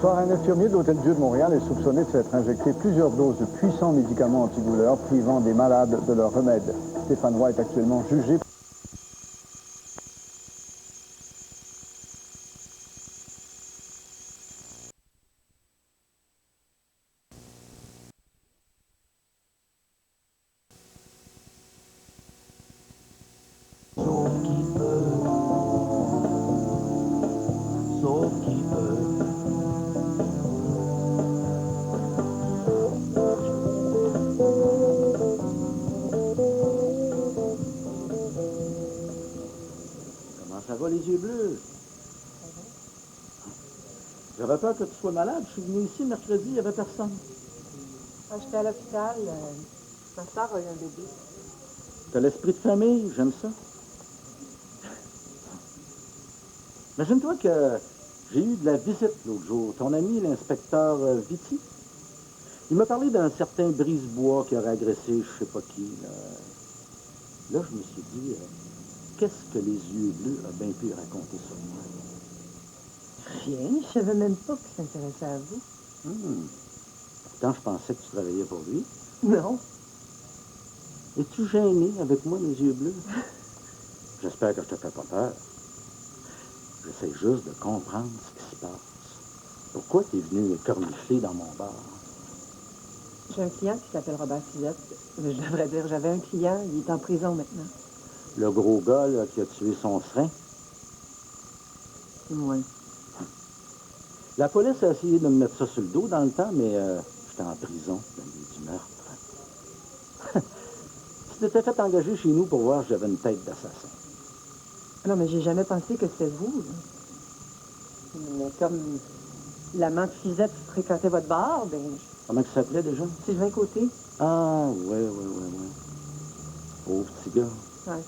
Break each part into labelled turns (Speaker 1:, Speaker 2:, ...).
Speaker 1: soir, un infirmier de l'Hôtel-Dieu de Montréal est soupçonné de s'être injecté plusieurs doses de puissants médicaments antidouleurs, privant des malades de leur remède. Stéphane Roy est actuellement jugé.
Speaker 2: Ça va, les yeux bleus? J'avais peur que tu sois malade. Je suis venu ici mercredi, il n'y avait personne.
Speaker 3: J'étais à l'hôpital. Ma soeur a eu un bébé.
Speaker 2: T'as l'esprit de famille, j'aime ça. Imagine-toi que j'ai eu de la visite l'autre jour. Ton ami, l'inspecteur Vitti, il m'a parlé d'un certain Brisebois qui aurait agressé je sais pas qui. Là, je me suis dit, qu'est-ce que les yeux bleus a bien pu raconter sur moi?
Speaker 3: Rien, je savais même pas qu'il s'intéressait à vous.
Speaker 2: Pourtant, je pensais que tu travaillais pour lui.
Speaker 3: Non.
Speaker 2: Es-tu gêné avec moi, les yeux bleus? J'espère que je te fais pas peur. J'essaie juste de comprendre ce qui se passe. Pourquoi tu es venu cornicher dans mon bar?
Speaker 3: J'ai un client qui s'appelle Robert Fillette. Je devrais dire, j'avais un client, il est en prison maintenant.
Speaker 2: Le gros gars là, qui a tué son frein?
Speaker 3: Oui.
Speaker 2: La police a essayé de me mettre ça sur le dos dans le temps, mais j'étais en prison dans le lieu du meurtre. Tu t'étais fait engager chez nous pour voir si j'avais une tête d'assassin.
Speaker 3: Non, mais j'ai jamais pensé que c'était vous. Là. Mais comme l'amant de Fillette fréquentait votre bar, ben...
Speaker 2: Comment ça s'appelait déjà?
Speaker 3: Sylvain Côté.
Speaker 2: Ah, ouais. Pauvre petit gars.
Speaker 3: Ouais.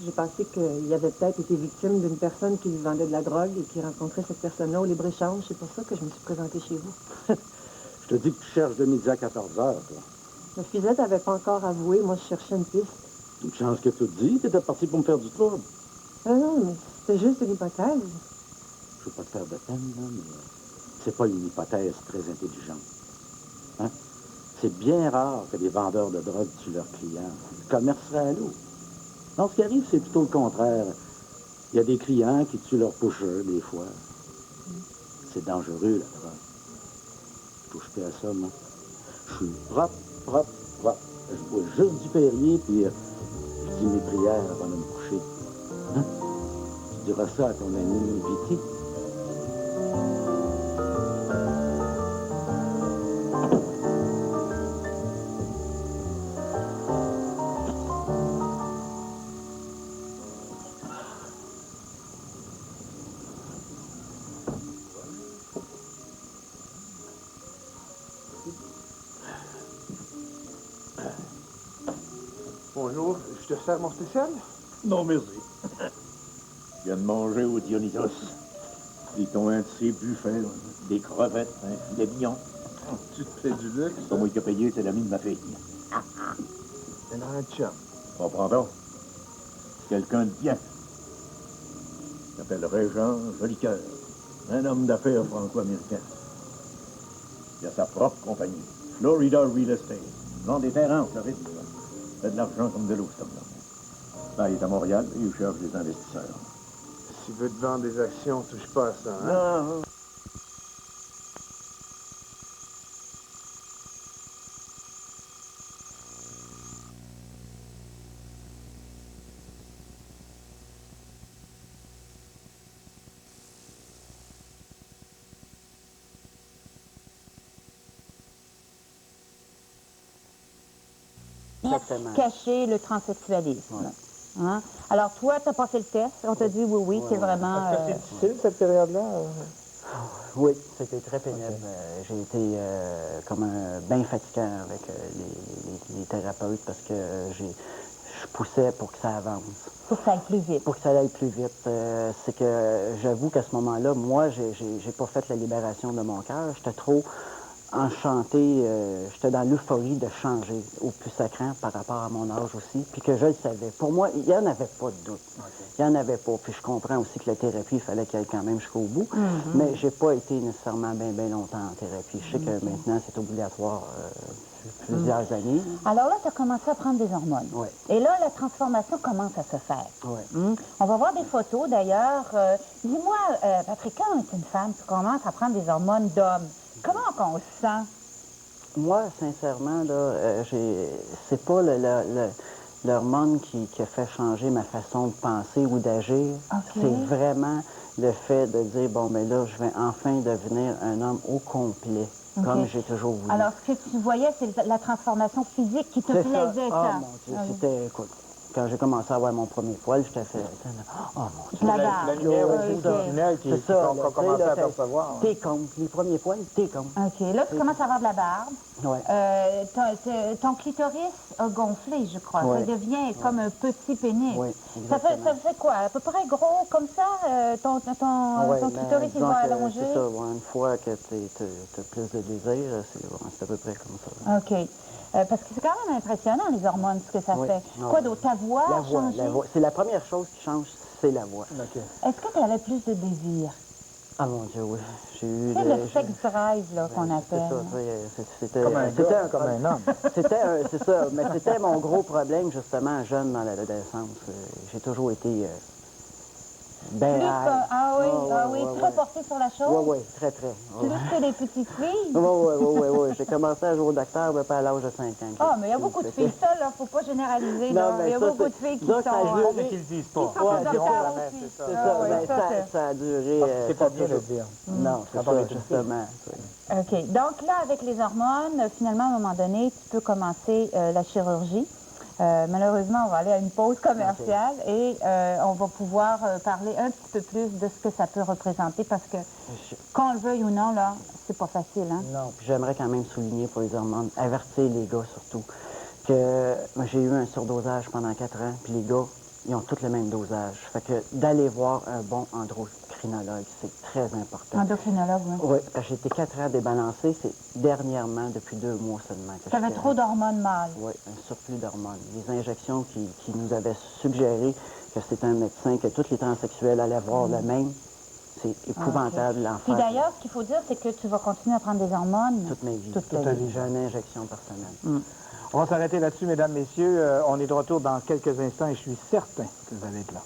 Speaker 3: J'ai pensé qu'il avait peut-être été victime d'une personne qui lui vendait de la drogue et qui rencontrait cette personne-là au libre-échange. C'est pour ça que je me suis présentée chez vous.
Speaker 2: Je te dis que tu cherches de midi à 14 heures, toi.
Speaker 3: Le Fillette n'avait pas encore avoué. Moi, je cherchais une piste.
Speaker 2: Une chance que tu te dis, t'étais parti pour me faire du trouble.
Speaker 3: Ah non, mais c'était juste une hypothèse.
Speaker 2: Je veux pas te faire de peine, là, mais c'est pas une hypothèse très intelligente. Hein? C'est bien rare que des vendeurs de drogue tuent leurs clients. Le commerce serait à l'eau. Non, ce qui arrive, c'est plutôt le contraire. Il y a des clients qui tuent leurs pushers, des fois. C'est dangereux, la drogue. Je touche plus à ça, moi. Je suis propre. Je bois juste du Perrier, puis je dis mes prières avant de me coucher. Hein? Tu diras ça à ton ami Vicky.
Speaker 4: Bonjour, je te sers mon spécial?
Speaker 5: Non, merci. Je viens de manger au Dionysos. Ils t'ont un de ces buffets, là. Des crevettes, un filet mignon.
Speaker 4: Tu te fais du luxe?
Speaker 5: C'est pas moi qui ai payé, c'est l'ami de ma fille.
Speaker 4: C'est dans un chum.
Speaker 5: Comprends-donc? Quelqu'un de bien. Il s'appelle Régent Jolicoeur. Un homme d'affaires franco-américain. Il a sa propre compagnie. Florida Real Estate. Vend des terrains en Floride. Fait de l'argent comme de l'eau, cet homme-là. Là, il est à Montréal et il cherche des investisseurs.
Speaker 4: S'il veut te vendre des actions, touche pas à ça, hein?
Speaker 5: Non.
Speaker 6: Exactement. Cacher le transsexualisme.
Speaker 2: Voilà.
Speaker 6: Hein? Alors, toi, tu as passé le test. On t'a dit oui, c'est vraiment...
Speaker 4: Est-ce que c'est difficile, cette période-là?
Speaker 7: Oui, c'était très pénible.
Speaker 4: Okay.
Speaker 7: J'ai été comme bien fatigant avec les thérapeutes parce que je poussais pour que ça avance.
Speaker 6: Pour que ça aille plus vite.
Speaker 7: Pour que ça aille plus vite. C'est que j'avoue qu'à ce moment-là, moi, j'ai pas fait la libération de mon cœur. J'étais trop enchanté, j'étais dans l'euphorie de changer au plus sacrant par rapport à mon âge aussi, puis que je le savais. Pour moi, il n'y en avait pas de doute. Il n'y en avait pas. Puis je comprends aussi que la thérapie, il fallait qu'elle aille quand même jusqu'au bout, mais j'ai pas été nécessairement bien longtemps en thérapie. Je sais que maintenant, c'est obligatoire plusieurs années.
Speaker 6: Alors là, tu as commencé à prendre des hormones.
Speaker 7: Oui.
Speaker 6: Et là, la transformation commence à se faire.
Speaker 7: Oui.
Speaker 6: On va voir des photos, d'ailleurs. Dis-moi, Patrick, quand tu es une femme, tu commences à prendre des hormones d'homme. Comment qu'on se sent?
Speaker 7: Moi, sincèrement, là, c'est pas l'hormone qui a fait changer ma façon de penser ou d'agir.
Speaker 6: OK.
Speaker 7: C'est vraiment le fait de dire, bon, mais là, je vais enfin devenir un homme au complet, comme j'ai toujours voulu.
Speaker 6: Alors, ce que tu voyais, c'est la transformation physique qui te
Speaker 7: C'est
Speaker 6: plaisait,
Speaker 7: ça.
Speaker 6: ça.
Speaker 7: Oh, mon Dieu, c'était, écoute, quand j'ai commencé à avoir mon premier poil, j'étais fait, oh, mon Dieu.
Speaker 6: La barbe.
Speaker 4: La lumière aussi, c'est un tunnel
Speaker 7: C'est ça,
Speaker 4: qu'on commence à apercevoir.
Speaker 7: T'es con. Les premiers poils, t'es con.
Speaker 6: OK. Là, tu commences à avoir de la barbe.
Speaker 7: Ouais.
Speaker 6: Ton clitoris a gonflé, je crois.
Speaker 7: Ouais.
Speaker 6: Ça devient comme un petit pénis.
Speaker 7: Oui,
Speaker 6: ça
Speaker 7: exactement.
Speaker 6: fait quoi? À peu près gros comme ça? Ton clitoris, il va allonger?
Speaker 7: C'est ça, une fois que tu as plus de désir, c'est à peu près comme ça.
Speaker 6: OK. Parce que c'est quand même impressionnant, les hormones, ce que ça
Speaker 7: Oui.
Speaker 6: fait.
Speaker 7: Non.
Speaker 6: Quoi d'autre? Ta voix a changé?
Speaker 7: La voix. C'est la première chose qui change, c'est la voix.
Speaker 6: Est-ce que tu avais plus de désir?
Speaker 7: Ah mon Dieu, oui. J'ai eu...
Speaker 6: C'est le sexe drive, là, qu'on appelle.
Speaker 7: C'était
Speaker 4: Comme un gars, comme un homme.
Speaker 7: C'est ça, mais c'était mon gros problème, justement, jeune dans l'adolescence. J'ai toujours été ben
Speaker 6: Plus
Speaker 7: ouais,
Speaker 6: très porté sur la chose?
Speaker 7: Oui, très.
Speaker 6: Plus que les petites filles?
Speaker 7: Oui. J'ai commencé à jouer au docteur pas à l'âge de 5 ans.
Speaker 6: Ah, mais il y a beaucoup de filles, ça, là, faut pas généraliser,
Speaker 7: Non,
Speaker 6: là.
Speaker 7: mais
Speaker 6: Il y a
Speaker 7: ça,
Speaker 6: beaucoup de
Speaker 7: c'est-
Speaker 6: filles qui
Speaker 7: ça,
Speaker 6: sont...
Speaker 7: ça a duré.
Speaker 4: Mais qu'ils le disent pas.
Speaker 6: Ils sont pas
Speaker 4: Ils diront
Speaker 6: docteurs
Speaker 4: jamais,
Speaker 6: aussi.
Speaker 4: c'est ça.
Speaker 7: C'est
Speaker 6: Ah,
Speaker 7: ça,
Speaker 6: ouais,
Speaker 7: ben,
Speaker 6: ça,
Speaker 7: ça a duré...
Speaker 4: C'est pas bien de
Speaker 7: ça.
Speaker 4: le dire.
Speaker 7: Non, c'est
Speaker 4: Quand on est
Speaker 7: ça,
Speaker 4: une
Speaker 7: justement.
Speaker 6: OK. Donc là, avec les hormones, finalement, à un moment donné, tu peux commencer la chirurgie. Malheureusement, on va aller à une pause commerciale et on va pouvoir parler un petit peu plus de ce que ça peut représenter parce que, qu'on le veuille ou non, là, c'est pas facile, hein?
Speaker 7: Non, puis j'aimerais quand même souligner pour les hormones, avertir les gars surtout, que moi, j'ai eu un surdosage pendant 4 ans, puis les gars, ils ont tous le même dosage. Fait que d'aller voir un bon endocrinologue, c'est très important.
Speaker 6: Endocrinologue, oui.
Speaker 7: Oui, parce que j'ai été 4 ans débalancé, c'est dernièrement, depuis 2 mois seulement.
Speaker 6: Tu avais trop d'hormones mâles.
Speaker 7: Oui, un surplus d'hormones. Les injections qui nous avaient suggéré que c'était un médecin, que tous les transsexuels allaient voir le même, c'est épouvantable, l'enfer.
Speaker 6: Puis d'ailleurs, ce qu'il faut dire, c'est que tu vas continuer à prendre des hormones
Speaker 7: Toute ma vie.
Speaker 6: toute ta vie.
Speaker 7: J'ai une injection par semaine.
Speaker 4: On va s'arrêter là-dessus, mesdames, messieurs. On est de retour dans quelques instants et je suis certain que vous allez être là.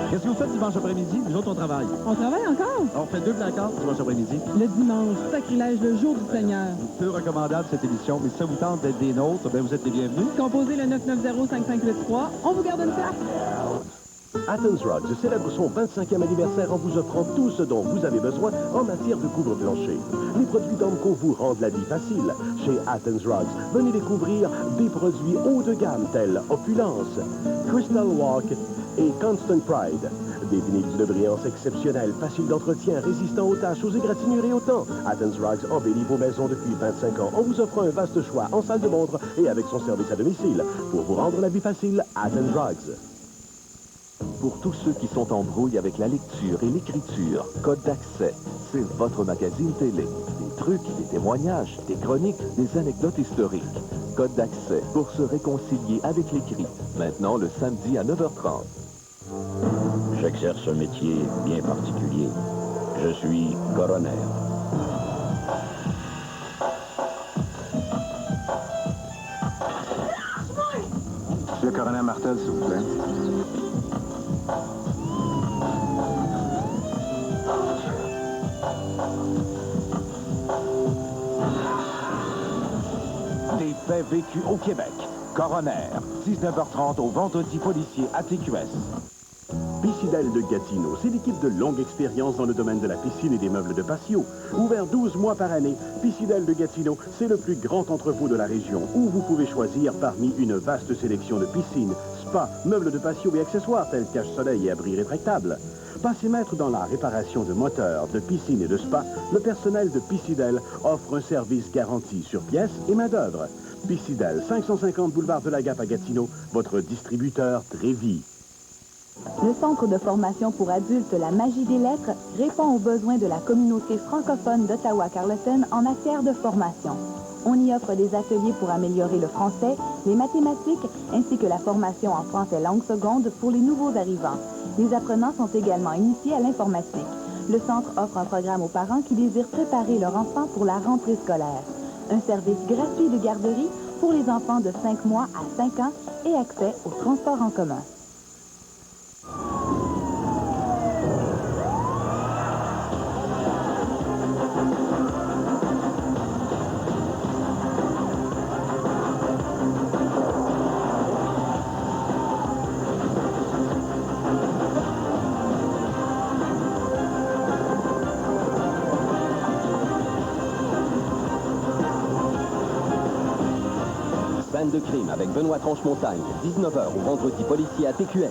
Speaker 8: Qu'est-ce que vous faites dimanche après-midi? Nous autres, on travaille.
Speaker 9: On travaille encore?
Speaker 8: On fait 2 placards dimanche après-midi.
Speaker 9: Le dimanche, sacrilège, le jour du Seigneur.
Speaker 8: Peu recommandable cette émission, mais si ça vous tente d'être des nôtres, bien, vous êtes les bienvenus.
Speaker 9: Composez le 990-5583. On vous garde une place.
Speaker 10: Athens Rugs célèbre son 25e anniversaire en vous offrant tout ce dont vous avez besoin en matière de couvre-plancher. Les produits d'Omco vous rendent la vie facile. Chez Athens Rugs, venez découvrir des produits haut de gamme tels Opulence, Crystal Walk et Constant Pride. Des vinyles de brillance exceptionnelle, faciles d'entretien, résistants aux taches, aux égratignures et au temps. Athens Rugs embellit vos maisons depuis 25 ans en vous offrant un vaste choix en salle de montre et avec son service à domicile. Pour vous rendre la vie facile, Athens Rugs.
Speaker 11: Pour tous ceux qui sont en brouille avec la lecture et l'écriture, Code d'accès, c'est votre magazine télé. Des trucs, des témoignages, des chroniques, des anecdotes historiques. Code d'accès pour se réconcilier avec l'écrit. Maintenant le samedi à 9h30.
Speaker 12: J'exerce un métier bien particulier. Je suis coroner.
Speaker 13: Monsieur le coroner Martel, s'il vous plaît.
Speaker 14: Des faits vécus au Québec. Coroner, 19h30 au vendredi policier à TQS.
Speaker 10: Piscidel de Gatineau, c'est l'équipe de longue expérience dans le domaine de la piscine et des meubles de patio. Ouvert 12 mois par année, Piscidel de Gatineau, c'est le plus grand entrepôt de la région où vous pouvez choisir parmi une vaste sélection de piscines, spas, meubles de patio et accessoires tels cache-soleil et abris rétractables. Passé maître dans la réparation de moteurs, de piscines et de spas, le personnel de Piscidel offre un service garanti sur pièces et main-d'œuvre. Piscidel, 550 boulevard de la Gap à Gatineau, votre distributeur Trévis.
Speaker 15: Le Centre de formation pour adultes La Magie des lettres répond aux besoins de la communauté francophone d'Ottawa-Carleton en matière de formation. On y offre des ateliers pour améliorer le français, les mathématiques, ainsi que la formation en français langue seconde pour les nouveaux arrivants. Les apprenants sont également initiés à l'informatique. Le centre offre un programme aux parents qui désirent préparer leur enfant pour la rentrée scolaire. Un service gratuit de garderie pour les enfants de 5 mois à 5 ans et accès au transport en commun.
Speaker 16: Scène de crime avec Benoît Tranche-Montagne, 19h au vendredi policier à TQS.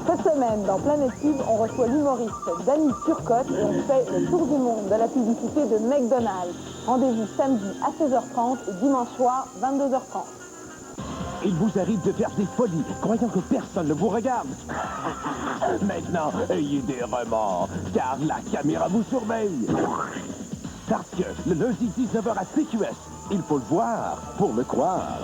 Speaker 17: Cette semaine, dans Planète Pub, on reçoit l'humoriste Danny Turcotte et on fait le tour du monde de la publicité de McDonald's. Rendez-vous samedi à 16h30 et dimanche soir, 22h30.
Speaker 14: Il vous arrive de faire des folies, croyant que personne ne vous regarde. Maintenant, ayez des remords, car la caméra vous surveille. Parce que le lundi 19h à TQS, il faut le voir pour le croire.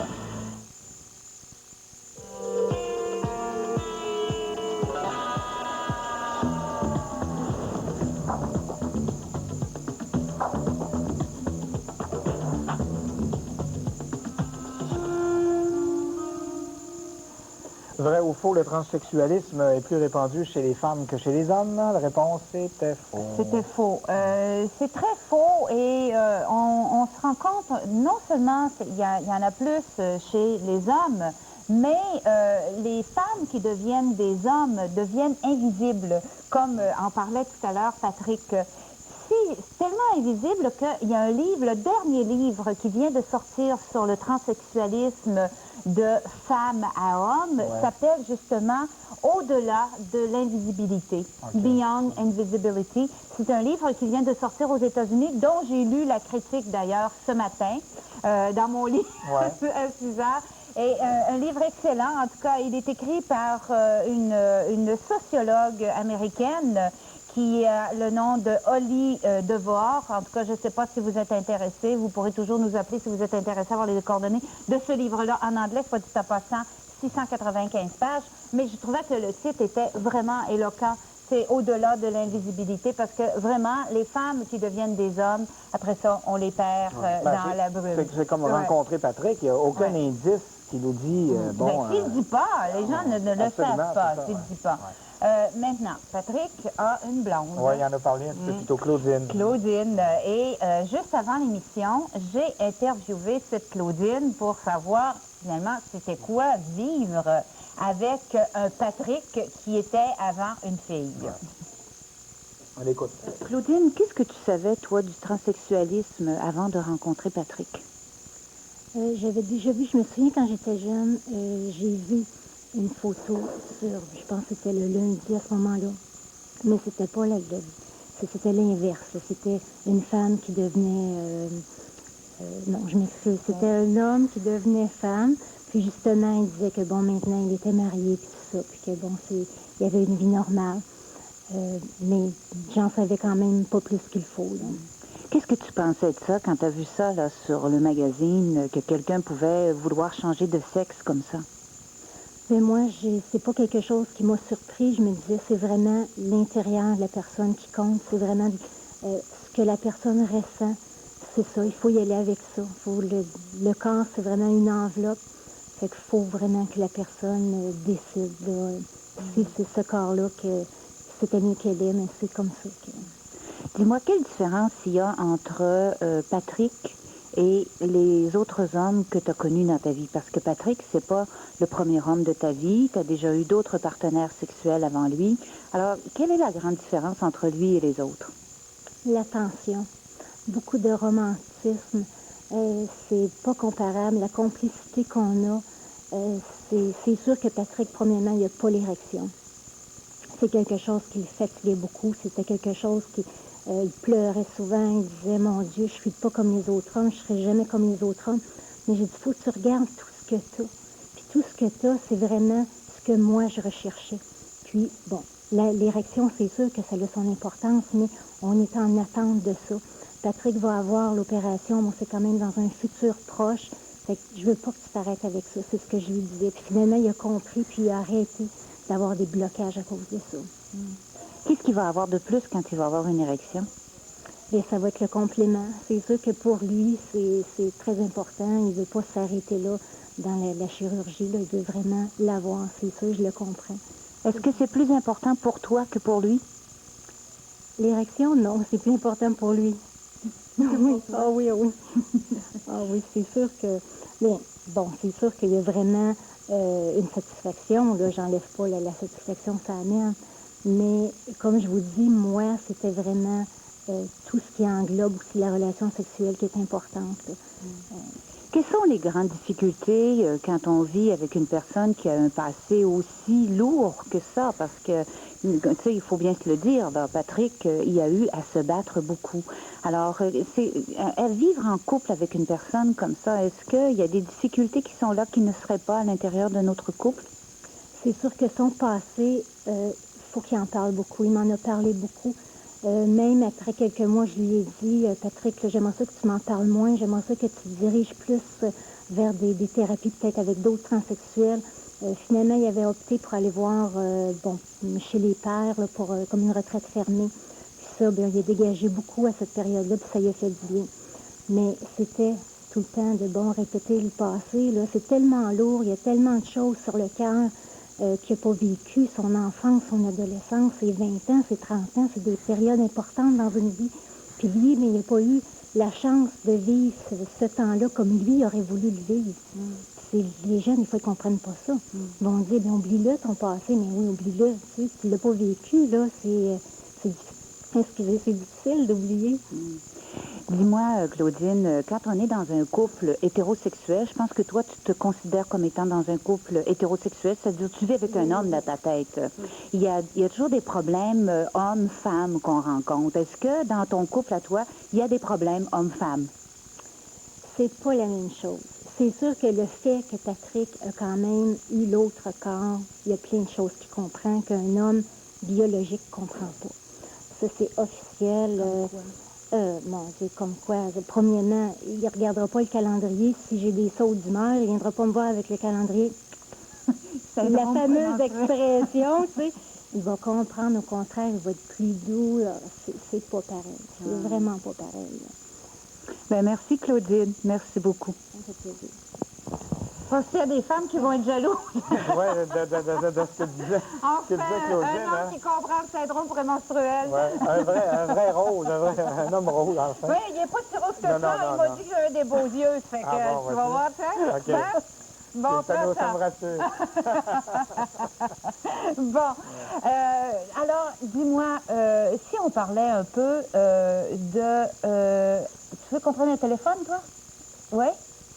Speaker 4: Vrai ou faux, le transsexualisme est plus répandu chez les femmes que chez les hommes? La réponse était faux.
Speaker 6: C'était faux. C'est très faux et on se rend compte, non seulement il y en a plus chez les hommes, mais les femmes qui deviennent des hommes deviennent invisibles, comme en parlait tout à l'heure Patrick. C'est tellement invisible qu'il y a un livre, le dernier livre qui vient de sortir sur le transsexualisme de femme à homme, s'appelle justement Au-delà de l'invisibilité, Beyond Invisibility. C'est un livre qui vient de sortir aux États-Unis, dont j'ai lu la critique d'ailleurs ce matin, dans mon lit à 6 heures. Et un livre excellent, en tout cas, il est écrit par une sociologue américaine qui a le nom de Holly DeVore. En tout cas, je ne sais pas si vous êtes intéressé. Vous pourrez toujours nous appeler si vous êtes intéressé à avoir les coordonnées de ce livre-là en anglais, soit dit en passant, 695 pages. Mais je trouvais que le titre était vraiment éloquent. C'est au-delà de l'invisibilité, parce que vraiment, les femmes qui deviennent des hommes, après ça, on les perd dans la brume.
Speaker 4: C'est comme rencontrer Patrick, il n'y a aucun indice qui nous dit, bon...
Speaker 6: Mais s'il ne dit pas, les gens ne le savent pas, s'il ne dit pas. Maintenant, Patrick a une blonde.
Speaker 4: Oui, il en a parlé un petit peu plus tôt, Claudine.
Speaker 6: Claudine. Et juste avant l'émission, j'ai interviewé cette Claudine pour savoir, finalement, c'était quoi vivre avec un Patrick qui était avant une fille.
Speaker 4: On l'écoute.
Speaker 6: Claudine, qu'est-ce que tu savais, toi, du transsexualisme avant de rencontrer Patrick?
Speaker 18: J'avais déjà vu, je me souviens quand j'étais jeune, j'ai vu une photo sur, je pense que c'était le lundi à ce moment-là, mais c'était pas c'était l'inverse. C'était une femme qui devenait, non, je m'excuse, c'était un homme qui devenait femme, puis justement, il disait que bon, maintenant, il était marié, puis tout ça, puis que bon, il y avait une vie normale, mais j'en savais quand même pas plus qu'il faut, là.
Speaker 6: Qu'est-ce que tu pensais de ça quand tu as vu ça là, sur le magazine, que quelqu'un pouvait vouloir changer de sexe comme ça?
Speaker 18: Mais moi, c'est pas quelque chose qui m'a surpris. Je me disais, c'est vraiment l'intérieur de la personne qui compte. C'est vraiment ce que la personne ressent. C'est ça, il faut y aller avec ça. Le corps, c'est vraiment une enveloppe. Fait qu'il faut vraiment que la personne décide. Si c'est ce corps-là que c'était mieux qu'elle est, mais c'est comme ça.
Speaker 6: Dis-moi, quelle différence il y a entre Patrick et les autres hommes que tu as connus dans ta vie? Parce que Patrick, c'est pas le premier homme de ta vie. Tu as déjà eu d'autres partenaires sexuels avant lui. Alors, quelle est la grande différence entre lui et les autres?
Speaker 18: L'attention. Beaucoup de romantisme. C'est pas comparable. La complicité qu'on a, c'est sûr que Patrick, premièrement, il n'a pas l'érection. C'est quelque chose qui le fatiguait beaucoup. C'était quelque chose qui... il pleurait souvent. Il disait, mon Dieu, je ne suis pas comme les autres hommes. Je ne serai jamais comme les autres hommes. Mais j'ai dit, il faut que tu regardes tout ce que tu as. Puis tout ce que tu as, c'est vraiment ce que moi, je recherchais. Puis, bon, l'érection, c'est sûr que ça a son importance, mais on est en attente de ça. Patrick va avoir l'opération, mais c'est quand même dans un futur proche. Fait que je veux pas que tu t'arrêtes avec ça. C'est ce que je lui disais. Puis finalement, il a compris, puis il a arrêté d'avoir des blocages à cause de ça.
Speaker 6: Qu'est-ce qu'il va avoir de plus quand il va avoir une érection?
Speaker 18: Bien, ça va être le complément. C'est sûr que pour lui, c'est très important. Il ne veut pas s'arrêter là dans la chirurgie. Là. Il veut vraiment l'avoir. C'est sûr, je le comprends.
Speaker 6: Est-ce que c'est plus important pour toi que pour lui?
Speaker 18: L'érection, non. C'est plus important pour lui. Oui. Ah oui, oui. Ah oui, c'est sûr que... Bien, bon, c'est sûr qu'il y a vraiment une satisfaction. Là, j'enlève pas la satisfaction que ça amène. Mais comme je vous dis, moi, c'était vraiment tout ce qui englobe aussi la relation sexuelle qui est importante.
Speaker 6: Quelles sont les grandes difficultés quand on vit avec une personne qui a un passé aussi lourd que ça? Parce que, tu sais, il faut bien se le dire, là, Patrick, il a eu à se battre beaucoup. Alors, à vivre en couple avec une personne comme ça, est-ce qu'il y a des difficultés qui sont là qui ne seraient pas à l'intérieur de notre couple?
Speaker 18: C'est sûr que son passé, faut qu'il en parle beaucoup. Il m'en a parlé beaucoup. Même après quelques mois, je lui ai dit, Patrick, j'aimerais ça que tu m'en parles moins. J'aimerais ça que tu te diriges plus vers des thérapies, peut-être avec d'autres transsexuels. Finalement, il avait opté pour aller voir chez les pères, là, comme une retraite fermée. Puis ça, bien, il a dégagé beaucoup à cette période-là, puis ça lui a fait du bien. Mais c'était tout le temps de répéter le passé. Là. C'est tellement lourd, il y a tellement de choses sur le cœur. Qu'il n'a pas vécu son enfance, son adolescence, ses 20 ans, ses 30 ans, c'est des périodes importantes dans une vie. Puis lui, mais il n'a pas eu la chance de vivre ce temps-là comme lui aurait voulu le vivre. Les jeunes, des fois, ils ne comprennent pas ça. Ils vont dire, bien, oublie-le ton passé, mais oui, oublie-le. Tu sais, si tu ne l'as pas vécu, là, c'est difficile d'oublier.
Speaker 6: Dis-moi, Claudine, quand on est dans un couple hétérosexuel, je pense que toi, tu te considères comme étant dans un couple hétérosexuel, c'est-à-dire que tu vis avec un homme dans ta tête. Il y a toujours des problèmes hommes-femmes qu'on rencontre. Est-ce que dans ton couple à toi, il y a des problèmes hommes-femmes?
Speaker 18: C'est pas la même chose. C'est sûr que le fait que Patrick a quand même eu l'autre corps, il y a plein de choses qu'il comprend qu'un homme biologique ne comprend pas. Ça, c'est officiel. Mon Dieu, comme quoi, premièrement, il ne regardera pas le calendrier. Si j'ai des sautes d'humeur, il ne viendra pas me voir avec le calendrier. La fameuse expression, tu sais, il va comprendre, au contraire, il va être plus doux. C'est pas pareil. C'est vraiment pas pareil.
Speaker 6: Bien, merci, Claudine. Merci beaucoup.
Speaker 18: Ça fait plaisir.
Speaker 6: Parce qu'il y a des femmes qui vont être jalouses.
Speaker 4: Oui, de ce que disait Claudine.
Speaker 6: Un homme qui comprend le syndrome prémenstruel.
Speaker 4: Ouais, un vrai rose, un homme rose, enfin.
Speaker 6: Oui, il n'est pas si rose que ça. Il m'a dit que j'avais des beaux yeux. Fait que tu vas voir ça.
Speaker 4: OK.
Speaker 6: Hein? Bon,
Speaker 4: ça me rassure.
Speaker 6: Bon. Alors, dis-moi, si on parlait un peu tu veux qu'on prenne un téléphone, toi? Oui?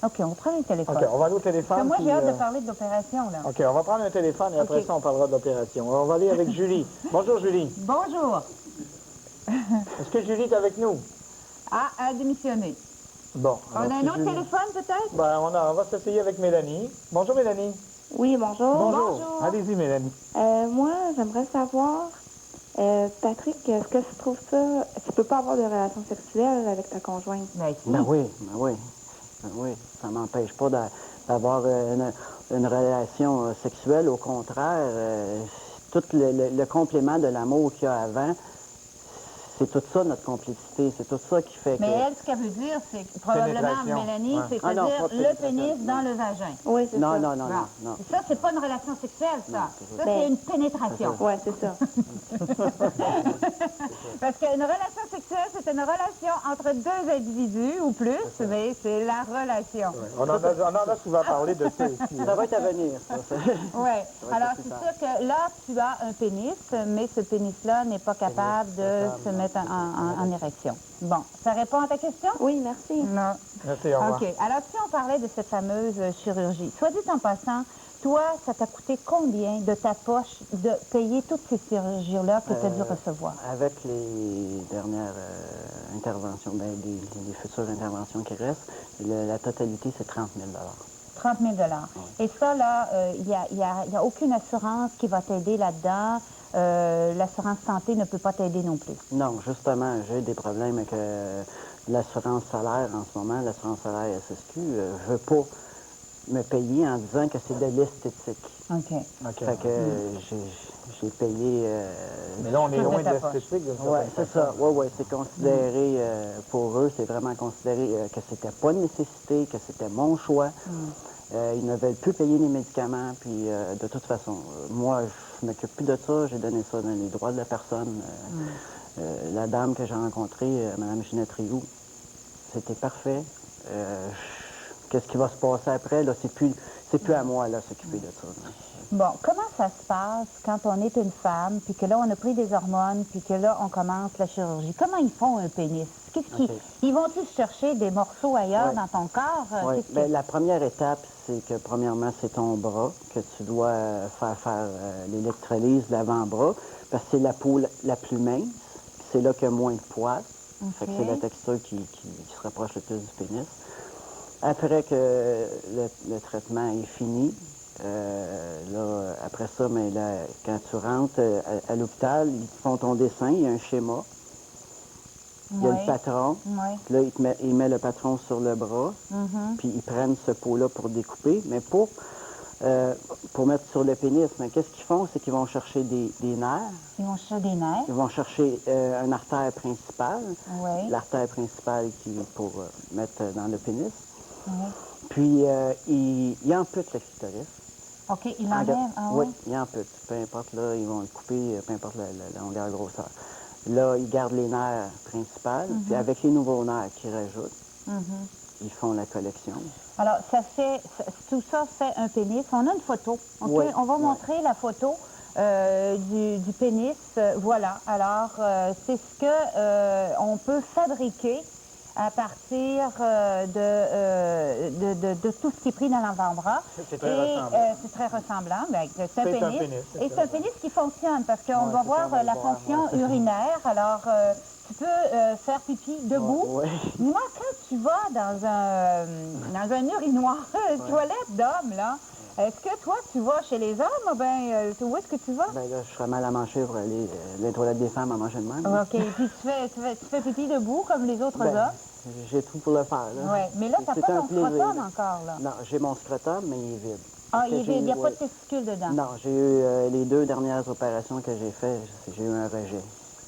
Speaker 6: OK, on prend un téléphone.
Speaker 4: OK, on va aller au téléphone.
Speaker 6: Parce que moi, j'ai hâte de parler de l'opération, là.
Speaker 4: OK, on va prendre un téléphone et après ça, on parlera de l'opération. On va aller avec Julie. Bonjour, Julie.
Speaker 6: Bonjour.
Speaker 4: Est-ce que Julie est avec nous?
Speaker 6: Ah, elle a démissionné.
Speaker 4: Bon.
Speaker 6: On a un autre téléphone, peut-être?
Speaker 4: Ben, on va s'essayer avec Mélanie. Bonjour, Mélanie.
Speaker 19: Oui, bonjour.
Speaker 4: Bonjour. Allez-y, Mélanie.
Speaker 19: Moi, j'aimerais savoir, Patrick, est-ce que tu trouves ça... Tu peux pas avoir de relation sexuelle avec ta conjointe?
Speaker 7: Ben oui, ça m'empêche pas d'avoir une relation sexuelle. Au contraire, tout le complément de l'amour qu'il y a avant, c'est tout ça, notre complicité. C'est tout ça qui fait que...
Speaker 6: Mais elle, ce qu'elle veut dire, c'est que probablement, Mélanie, c'est-à-dire le pénis dans le vagin.
Speaker 19: Oui, c'est ça.
Speaker 6: Non. Ça, c'est pas une relation sexuelle, ça. Ça, c'est une pénétration.
Speaker 19: Oui, c'est ça.
Speaker 6: Parce qu'une relation sexuelle, c'est une relation entre deux individus ou plus, mais c'est la relation.
Speaker 4: Ouais. On en a souvent parlé de ça aussi.
Speaker 7: Ça va être à venir, ça.
Speaker 6: Oui. Alors, c'est sûr que là, tu as un pénis, mais ce pénis-là n'est pas capable de se mettre mettre en érection. Bon, ça répond à ta question?
Speaker 19: Oui, merci.
Speaker 6: Non.
Speaker 4: Merci, au revoir.
Speaker 6: OK. Alors, si on parlait de cette fameuse chirurgie, soit dit en passant, toi, ça t'a coûté combien de ta poche de payer toutes ces chirurgies-là que tu as dû recevoir?
Speaker 7: Avec les dernières interventions, les futures interventions qui restent, la totalité, c'est 30 000
Speaker 6: 30 000 Et ça, là, il n'y a aucune assurance qui va t'aider là-dedans. L'assurance santé ne peut pas t'aider non plus.
Speaker 7: Non, justement, j'ai des problèmes avec l'assurance salaire en ce moment, l'assurance salaire SSQ. Je veux pas me payer en disant que c'est de l'esthétique.
Speaker 6: OK.
Speaker 7: Fait que j'ai payé...
Speaker 4: Mais là, on est loin de l'esthétique.
Speaker 7: Oui, c'est ça. Oui, c'est considéré, pour eux, c'est vraiment considéré que c'était pas une nécessité, que c'était mon choix. Ils ne veulent plus payer les médicaments, puis de toute façon, moi, je m'occupe plus de ça, j'ai donné ça dans les droits de la personne. La dame que j'ai rencontrée, Mme Ginette Rioux, c'était parfait. Qu'est-ce qui va se passer après, là, c'est plus à moi, là, s'occuper de ça. Là.
Speaker 6: Bon, comment ça se passe quand on est une femme, puis que là, on a pris des hormones, puis que là, on commence la chirurgie? Comment ils font un pénis? Ils vont-tu chercher des morceaux ailleurs dans ton corps?
Speaker 7: Oui, la première étape, c'est que, premièrement, c'est ton bras, que tu dois faire l'électrolyse de l'avant-bras, parce que c'est la peau la plus mince, c'est là qu'il y a moins de poils. Fait que c'est la texture qui se rapproche le plus du pénis. Après que le traitement est fini, là, après ça, mais là, quand tu rentres à l'hôpital, ils te font ton dessin, il y a un schéma. Il y a le patron. Puis là, il met le patron sur le bras. Puis ils prennent ce pot-là pour découper. Mais pour mettre sur le pénis, mais qu'est-ce qu'ils font? C'est qu'ils vont chercher des nerfs.
Speaker 6: Ils vont chercher des nerfs.
Speaker 7: Ils vont chercher une artère principale. L'artère principale pour mettre dans le pénis. Puis ils amputent le clitoris.
Speaker 6: OK, ils l'enlèvent?
Speaker 7: Oui, ils amputent. Peu importe, là, ils vont le couper, peu importe la longueur, la grosseur. Là, ils gardent les nerfs principaux, puis avec les nouveaux nerfs qu'ils rajoutent, ils font la collection.
Speaker 6: Alors, tout ça fait un pénis. On a une photo, OK?
Speaker 7: Oui,
Speaker 6: on va montrer la photo du pénis. Voilà. Alors, c'est ce que on peut fabriquer à partir de tout ce qui est pris dans l'avant-bras.
Speaker 4: C'est très ressemblant.
Speaker 6: C'est très ressemblant. C'est un pénis. Et c'est un pénis qui fonctionne parce qu'on va voir la fonction urinaire. Alors, tu peux faire pipi debout. Dis-moi, quand tu vas dans un urinoir, une toilette d'homme, là, est-ce que toi, tu vas chez les hommes ou bien où est-ce que tu vas?
Speaker 7: Bien là, je serais mal à manger pour aller les toilettes des femmes à manger de même.
Speaker 6: OK. Puis tu fais pipi debout comme les autres hommes?
Speaker 7: J'ai tout pour le faire, là.
Speaker 6: Oui, mais là, tu n'as pas ton scrotum encore, là.
Speaker 7: Non, j'ai mon scrotum, mais il est vide.
Speaker 6: Ah, il est vide, il n'y a pas de testicules dedans?
Speaker 7: Non, j'ai eu les 2 dernières opérations que j'ai faites, j'ai eu un rejet.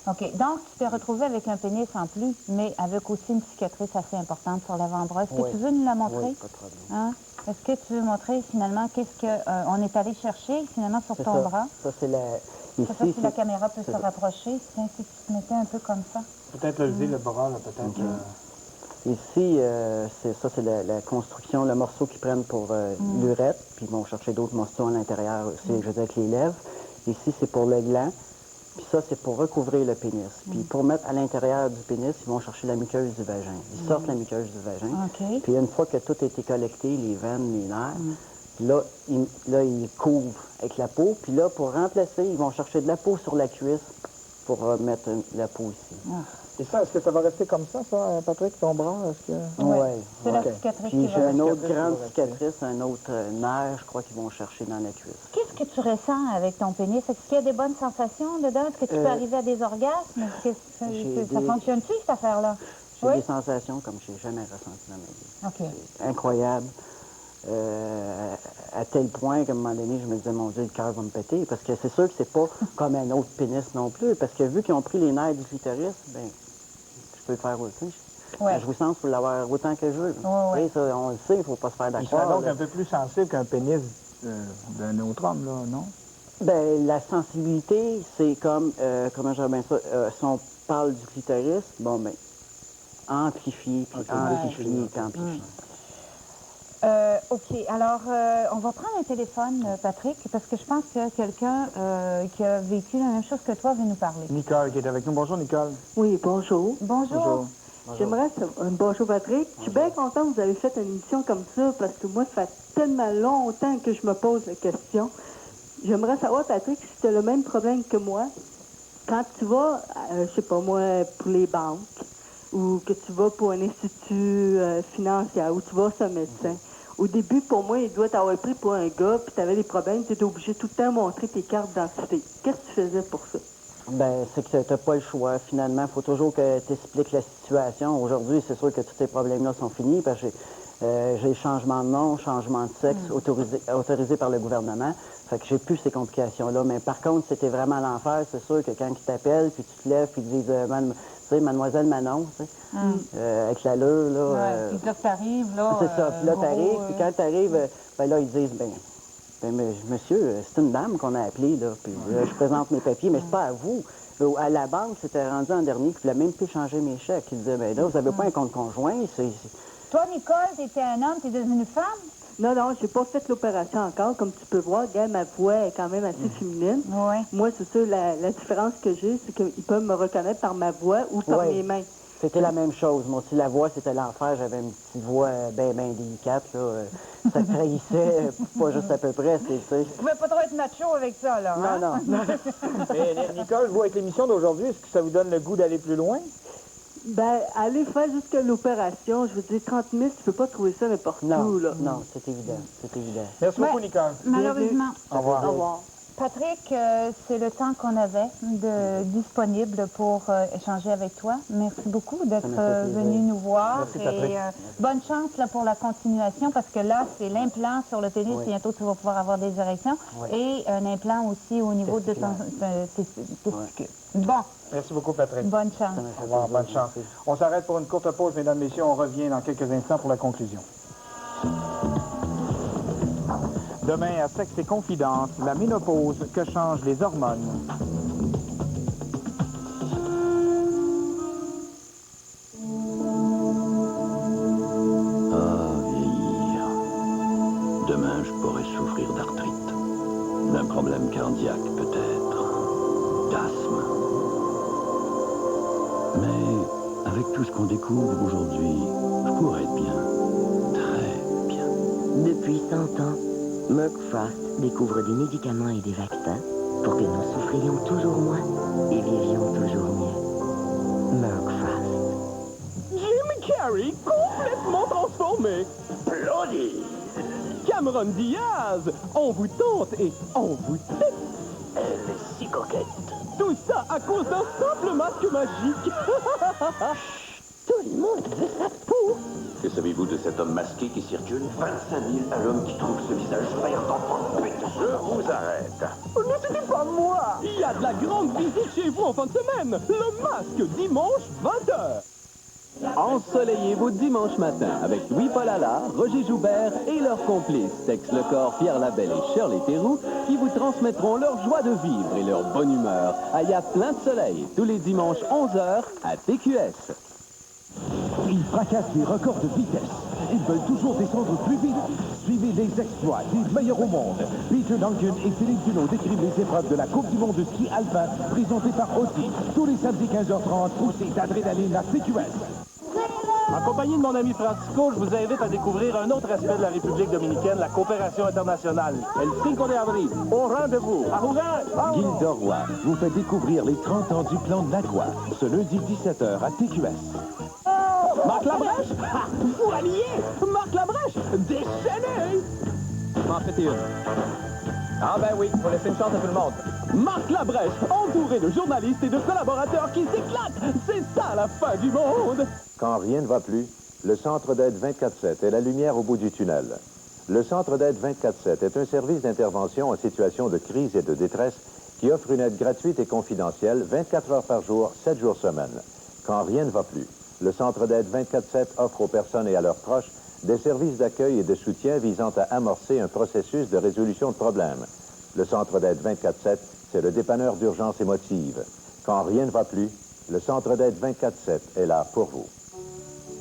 Speaker 6: OK. Donc, tu t'es retrouvé avec un pénis en plus, mais avec aussi une cicatrice assez importante sur l'avant-bras. Est-ce que tu veux nous la montrer?
Speaker 7: Oui, pas de problème.
Speaker 6: Hein? Est-ce que tu veux montrer, finalement, qu'est-ce qu'on est allé chercher, finalement, sur ton bras?
Speaker 7: Ça, c'est la...
Speaker 6: Je sais pas si la caméra peut se rapprocher. Si tu te mettais un peu comme ça.
Speaker 4: Peut-être lever le bras, là, peut-être.
Speaker 7: Ici, c'est la construction, le morceau qu'ils prennent pour l'urètre, puis ils vont chercher d'autres morceaux à l'intérieur aussi, je veux dire, avec les lèvres. Ici, c'est pour le gland, puis ça, c'est pour recouvrir le pénis. Puis pour mettre à l'intérieur du pénis, ils vont chercher la muqueuse du vagin. Ils sortent la muqueuse du vagin. Puis une fois que tout a été collecté, les veines, les nerfs, là, ils couvrent avec la peau. Puis là, pour remplacer, ils vont chercher de la peau sur la cuisse pour mettre la peau ici.
Speaker 4: Et ça, est-ce que ça va rester comme ça, Patrick, ton bras?
Speaker 7: Oui.
Speaker 6: C'est la cicatrice
Speaker 7: Puis
Speaker 6: qui
Speaker 7: j'ai
Speaker 6: va
Speaker 7: une autre grande cicatrice, un autre nerf, je crois qu'ils vont chercher dans la cuisse.
Speaker 6: Qu'est-ce que tu ressens avec ton pénis? Est-ce qu'il y a des bonnes sensations dedans? Est-ce que tu peux arriver à des orgasmes? Ça fonctionne-tu, cette affaire-là?
Speaker 7: J'ai des sensations comme je n'ai jamais ressenties dans ma vie. C'est incroyable. À tel point qu'à un moment donné, je me disais, mon Dieu, le cœur va me péter. Parce que c'est sûr que c'est pas comme un autre pénis non plus. Parce que vu qu'ils ont pris les nerfs du clitoris, ben, je peux le faire aussi. La jouissance, il faut l'avoir autant que je veux. Ça, on le sait, il ne faut pas se faire d'accord.
Speaker 4: Il serait donc un peu plus sensible qu'un pénis d'un autre homme, là, non?
Speaker 7: Ben, la sensibilité, c'est comme, comment je bien ça, si on parle du clitoris, bon, ben, amplifier, puis amplifier, puis amplifier.
Speaker 6: OK. Alors, on va prendre un téléphone, Patrick, parce que je pense que quelqu'un qui a vécu la même chose que toi veut nous parler.
Speaker 4: Nicole qui est avec nous. Bonjour, Nicole.
Speaker 20: Oui, bonjour.
Speaker 6: Bonjour.
Speaker 20: J'aimerais savoir... Bonjour, Patrick. Je suis bien contente que vous avez fait une émission comme ça parce que moi, ça fait tellement longtemps que je me pose la question. J'aimerais savoir, Patrick, si tu as le même problème que moi. Quand tu vas, je sais pas moi, pour les banques ou que tu vas pour un institut financier ou tu vas chez un médecin, au début, pour moi, il doit t'avoir pris pour un gars puis tu avais des problèmes, tu étais obligé tout le temps de montrer tes cartes d'identité. Qu'est-ce que tu faisais pour ça?
Speaker 7: Ben, c'est que tu n'as pas le choix. Finalement, il faut toujours que tu expliques la situation. Aujourd'hui, c'est sûr que tous ces problèmes-là sont finis parce que j'ai changement de nom, changement de sexe autorisé par le gouvernement. Fait que j'ai plus ces complications-là. Mais par contre, c'était vraiment l'enfer. C'est sûr que quand ils t'appellent, puis tu te lèves, puis ils disent tu sais, Mademoiselle Manon, tu sais, avec l'allure, là.
Speaker 6: Puis là, t'arrives, là.
Speaker 7: C'est ça. Puis là, t'arrives, puis quand t'arrives, ben là, ils disent, monsieur, c'est une dame qu'on a appelée, là. Puis je présente mes papiers, mais c'est pas à vous. À la banque, c'était rendu en dernier, puis il a même pu changer mes chèques. Il disait, ben là, vous n'avez pas un compte conjoint,
Speaker 6: Toi, Nicole, t'étais un homme, t'es devenue femme?
Speaker 20: Non, j'ai pas fait l'opération encore. Comme tu peux voir, regarde, ma voix est quand même assez féminine.
Speaker 6: Oui.
Speaker 20: Moi, c'est sûr, la différence que j'ai, c'est qu'ils peuvent me reconnaître par ma voix ou par mes mains.
Speaker 7: C'était la même chose. Moi aussi, la voix, c'était l'enfer. J'avais une petite voix bien délicate, là. Ça trahissait, pas juste à peu près, tu sais.
Speaker 6: Tu pouvais pas trop être macho avec ça, là.
Speaker 7: Non.
Speaker 4: Mais Nicole, vous, avec l'émission d'aujourd'hui, est-ce que ça vous donne le goût d'aller plus loin?
Speaker 20: Ben, aller faire jusqu'à l'opération, je veux dire, 30 000, tu peux pas trouver ça n'importe où, là.
Speaker 7: Non, c'est évident.
Speaker 4: Merci beaucoup, Nicole.
Speaker 6: Malheureusement.
Speaker 4: Au revoir.
Speaker 20: Au revoir.
Speaker 6: Patrick, c'est le temps qu'on avait disponible pour échanger avec toi. Merci beaucoup d'être venu nous voir.
Speaker 4: Merci, Patrick.
Speaker 6: Et bonne chance là, pour la continuation, parce que là, c'est l'implant sur le pénis. Bientôt, tu vas pouvoir avoir des érections. Et un implant aussi au niveau de ton testicule. Bon.
Speaker 4: Merci beaucoup, Patrick.
Speaker 6: Bonne chance.
Speaker 4: Au revoir, bonne chance. On s'arrête pour une courte pause, mesdames, messieurs. On revient dans quelques instants pour la conclusion. Demain, à Sexe et Confidence, la ménopause, que changent les hormones.
Speaker 12: Vieillir. Demain, je pourrais souffrir d'arthrite. D'un problème cardiaque, peut-être. D'asthme. Mais, avec tout ce qu'on découvre aujourd'hui, je pourrais être bien. Très bien.
Speaker 21: Depuis 100 ans, Merck Frost découvre des médicaments et des vaccins pour que nous souffrions toujours moins et vivions toujours mieux. Merck Frost.
Speaker 14: Jim Carrey complètement transformé. Bloody. Cameron Diaz, on vous tente et on vous tête.
Speaker 21: Elle est si coquette.
Speaker 14: Tout ça à cause d'un simple masque magique.
Speaker 21: Tout le monde veut sa peau.
Speaker 12: Que savez-vous de cet homme masqué qui circule? 25 000 à l'homme qui trouve ce visage vert d'enfant de pute. Je vous arrête.
Speaker 14: Oh non, c'était pas moi. Il y a de la grande visite chez vous en fin de semaine. Le masque, dimanche, 20h. Ensoleillez vos dimanches matins avec Louis-Paul Allard, Roger Joubert et leurs complices, Tex Lecor, Pierre Labelle et Shirley Théroux, qui vous transmettront leur joie de vivre et leur bonne humeur à Y a plein de soleil, tous les dimanches 11h à TQS.
Speaker 10: Ils fracassent les records de vitesse. Ils veulent toujours descendre plus vite. Suivez les exploits des meilleurs au monde. Peter Duncan et Philippe Dunod décrivent les épreuves de la Coupe du monde de ski alpin présentée par Audi. Tous les samedis 15h30, poussez d'adrénaline à CQS.
Speaker 22: En compagnie de mon ami Francisco, je vous invite à découvrir un autre aspect de la République dominicaine, la coopération internationale. El 5 de avril, au rendez-vous. À Rougain!
Speaker 10: Gilda Roy vous fait découvrir les 30 ans du plan de l'Aqua, ce lundi 17h à TQS.
Speaker 14: Marc Labrèche? Ah, vous alliez! Marc Labrèche! Déchaîné!
Speaker 22: M'en faites une. Ah ben oui, faut laisser une chance à tout le monde.
Speaker 14: Marc Labrèche, entouré de journalistes et de collaborateurs qui s'éclatent! C'est ça la fin du monde!
Speaker 23: Quand rien ne va plus, le Centre d'aide 24/7 est la lumière au bout du tunnel. Le Centre d'aide 24/7 est un service d'intervention en situation de crise et de détresse qui offre une aide gratuite et confidentielle 24 heures par jour, 7 jours semaine. Quand rien ne va plus, le Centre d'aide 24/7 offre aux personnes et à leurs proches des services d'accueil et de soutien visant à amorcer un processus de résolution de problèmes. Le Centre d'aide 24/7, c'est le dépanneur d'urgence émotive. Quand rien ne va plus, le Centre d'aide 24/7 est là pour vous.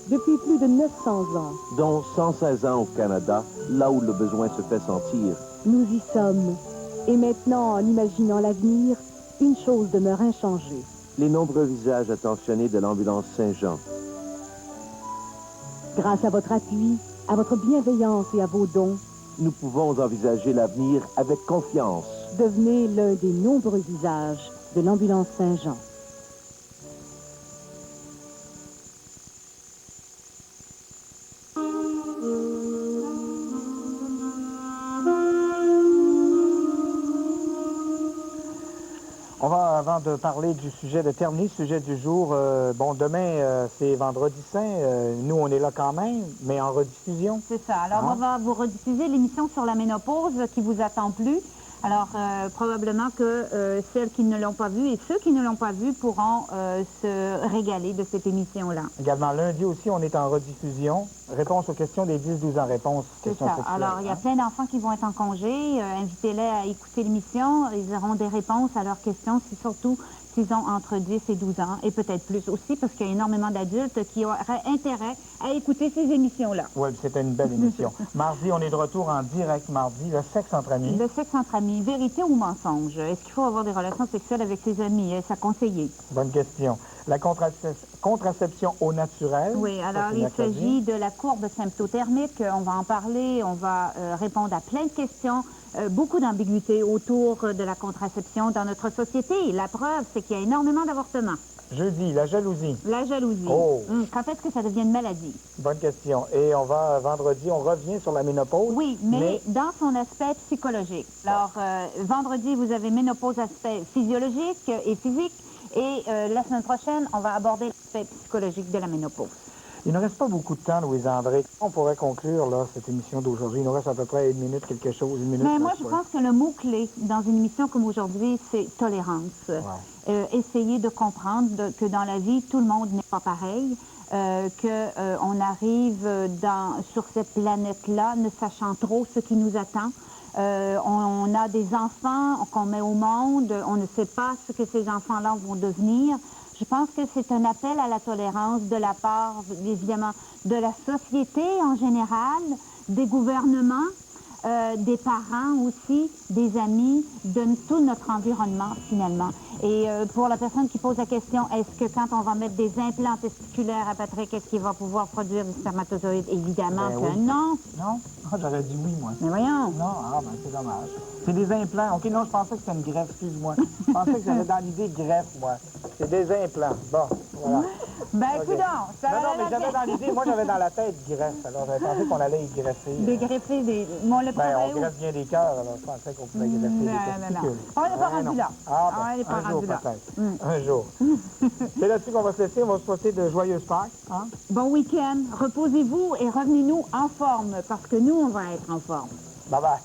Speaker 15: depuis plus de 900 ans.
Speaker 11: Dont 116 ans au Canada, là où le besoin se fait sentir.
Speaker 15: Nous y sommes. Et maintenant, en imaginant l'avenir, une chose demeure inchangée.
Speaker 11: Les nombreux visages attentionnés de l'ambulance Saint-Jean.
Speaker 15: Grâce à votre appui, à votre bienveillance et à vos dons,
Speaker 11: nous pouvons envisager l'avenir avec confiance.
Speaker 15: Devenez l'un des nombreux visages de l'ambulance Saint-Jean.
Speaker 4: On va, avant de parler du sujet, de terminer le sujet du jour, bon, demain, c'est Vendredi Saint. Nous, on est là quand même, mais en rediffusion.
Speaker 6: C'est ça. Alors, on va vous rediffuser l'émission sur la ménopause qui vous attend plus. Alors, probablement que celles qui ne l'ont pas vue et ceux qui ne l'ont pas vue pourront se régaler de cette émission-là.
Speaker 4: Également, lundi aussi, on est en rediffusion. Réponse aux questions des 10-12 ans. Réponse
Speaker 6: C'est ça. Alors, il y a plein d'enfants qui vont être en congé. Invitez-les à écouter l'émission. Ils auront des réponses à leurs questions, surtout s'ils ont entre 10 et 12 ans, et peut-être plus aussi, parce qu'il y a énormément d'adultes qui auraient intérêt à écouter ces émissions-là.
Speaker 4: Oui, c'était une belle émission. Mardi, on est de retour en direct mardi, le sexe entre amis.
Speaker 6: Le sexe entre amis, vérité ou mensonge? Est-ce qu'il faut avoir des relations sexuelles avec ses amis? Est-ce à conseiller?
Speaker 4: Bonne question. La contraception au naturel.
Speaker 6: Oui, alors il s'agit de la courbe symptothermique. On va en parler, on va répondre à plein de questions. Beaucoup d'ambiguïté autour de la contraception dans notre société. La preuve, c'est qu'il y a énormément d'avortements.
Speaker 4: Jeudi, la jalousie.
Speaker 6: La jalousie.
Speaker 4: Oh.
Speaker 6: Quand est-ce que ça devient une maladie?
Speaker 4: Bonne question. Et on va, vendredi, on revient sur la ménopause.
Speaker 6: Oui, mais dans son aspect psychologique. Alors, vendredi, vous avez ménopause aspect physiologique et physique. Et la semaine prochaine, on va aborder l'aspect psychologique de la ménopause.
Speaker 4: Il ne reste pas beaucoup de temps, Louise-André. On pourrait conclure là, cette émission d'aujourd'hui. Il nous reste à peu près une minute, quelque chose. Une minute.
Speaker 6: Mais moi, je pense que le mot-clé dans une émission comme aujourd'hui, c'est tolérance. Ouais. Essayer de comprendre que dans la vie, tout le monde n'est pas pareil. Qu'on arrive sur cette planète-là, ne sachant trop ce qui nous attend. On a des enfants qu'on met au monde. On ne sait pas ce que ces enfants-là vont devenir. Je pense que c'est un appel à la tolérance de la part, évidemment, de la société en général, des gouvernements, des parents aussi, des amis, de tout notre environnement, finalement. Et pour la personne qui pose la question, est-ce que quand on va mettre des implants testiculaires à Patrick, est-ce qu'il va pouvoir produire des spermatozoïdes? Évidemment que oui. Non.
Speaker 4: Non? Oh, j'aurais dit oui, moi.
Speaker 6: Mais voyons.
Speaker 4: Non, c'est dommage. C'est des implants. OK, non, je pensais que c'était une greffe, excuse-moi. Je pensais que j'avais dans l'idée greffe, moi. C'est des implants. Bon, voilà.
Speaker 6: Ben,
Speaker 4: okay.
Speaker 6: Ça
Speaker 4: non, mais j'avais dans l'idée, moi, j'avais dans la tête greffe. Alors, j'avais pensé qu'on allait y greffer.
Speaker 6: Des greffés, des... on le
Speaker 4: on greffe bien des cœurs, alors je pensais qu'on pouvait greffer des testicules.
Speaker 6: On n'est pas rendu là.
Speaker 4: On n'est pas rendu là. Un jour. C'est là-dessus qu'on va se laisser. On va se souhaiter de joyeuses Pâques. Hein?
Speaker 6: Bon week-end. Reposez-vous et revenez-nous en forme, parce que nous, on va être en forme.
Speaker 4: Bye-bye.